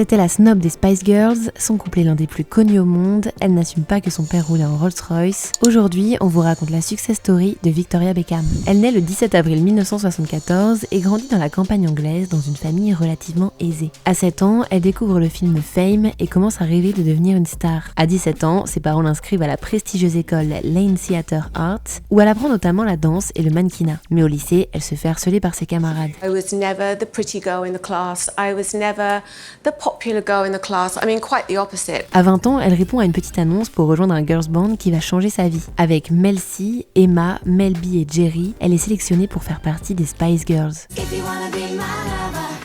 C'était la snob des Spice Girls, son couple est l'un des plus connus au monde, elle n'assume pas que son père roulait en Rolls-Royce. Aujourd'hui, on vous raconte la success story de Victoria Beckham. Elle naît le 17 avril 1974 et grandit dans la campagne anglaise dans une famille relativement aisée. À 7 ans, elle découvre le film Fame et commence à rêver de devenir une star. À 17 ans, ses parents l'inscrivent à la prestigieuse école Lane Theatre Arts, où elle apprend notamment la danse et le mannequinat. Mais au lycée, elle se fait harceler par ses camarades. I was never the pretty girl in the class. I was never the popular girl in the class. I mean, quite the opposite. À 20 ans, elle répond à une petite annonce pour rejoindre un girls band qui va changer sa vie. Avec Mel C, Emma, Mel B et Jerry, elle est sélectionnée pour faire partie des Spice Girls.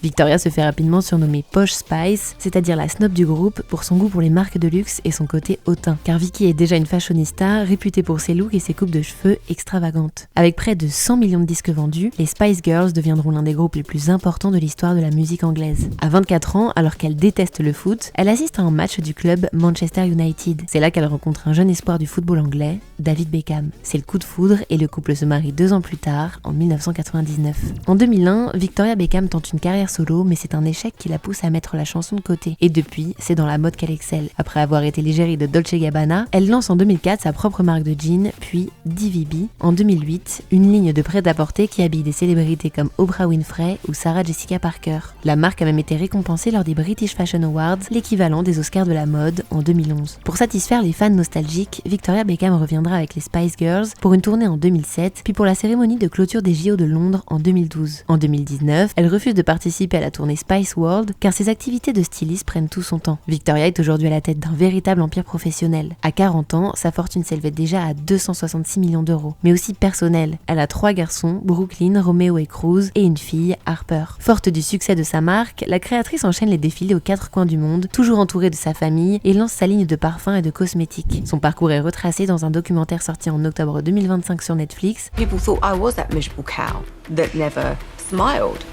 Victoria se fait rapidement surnommer Posh Spice, c'est-à-dire la snob du groupe pour son goût pour les marques de luxe et son côté hautain. Car Vicky est déjà une fashionista réputée pour ses looks et ses coupes de cheveux extravagantes. Avec près de 100 millions de disques vendus, les Spice Girls deviendront l'un des groupes les plus importants de l'histoire de la musique anglaise. À 24 ans, alors qu'elle déteste le foot, elle assiste à un match du club Manchester United. C'est là qu'elle rencontre un jeune espoir du football anglais, David Beckham. C'est le coup de foudre et le couple se marie 2 ans plus tard, en 1999. En 2001, Victoria Beckham tente une carrière solo, mais c'est un échec qui la pousse à mettre la chanson de côté. Et depuis, c'est dans la mode qu'elle excelle. Après avoir été l'égérie de Dolce & Gabbana, elle lance en 2004 sa propre marque de jeans, puis DVB en 2008, une ligne de prêt-à-porter qui habille des célébrités comme Oprah Winfrey ou Sarah Jessica Parker. La marque a même été récompensée lors des British Fashion Awards, l'équivalent des Oscars de la mode, en 2011. Pour satisfaire les fans nostalgiques, Victoria Beckham reviendra avec les Spice Girls pour une tournée en 2007, puis pour la cérémonie de clôture des JO de Londres en 2012. En 2019, elle refuse de participer à la tournée Spice World car ses activités de styliste prennent tout son temps. Victoria est aujourd'hui à la tête d'un véritable empire professionnel. À 40 ans, sa fortune s'élevait déjà à 266 millions d'euros, mais aussi personnelle. Elle a 3 garçons, Brooklyn, Romeo et Cruz, et une fille, Harper. Forte du succès de sa marque, la créatrice enchaîne les défilés aux 4 coins du monde, toujours entourée de sa famille, et lance sa ligne de parfums et de cosmétiques. Son parcours est retracé dans un documentaire sorti en octobre 2025 sur Netflix. People thought I was that miserable cow that never smiled.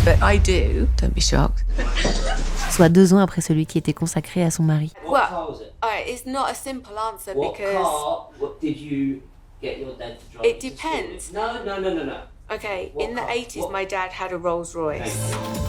But I do, don't be shocked. Soit 2 ans après celui qui était consacré à son mari. Well, it's not a simple answer because What did you get your dad to drive? it depends. No. Okay, in the 80s my dad had a Rolls Royce.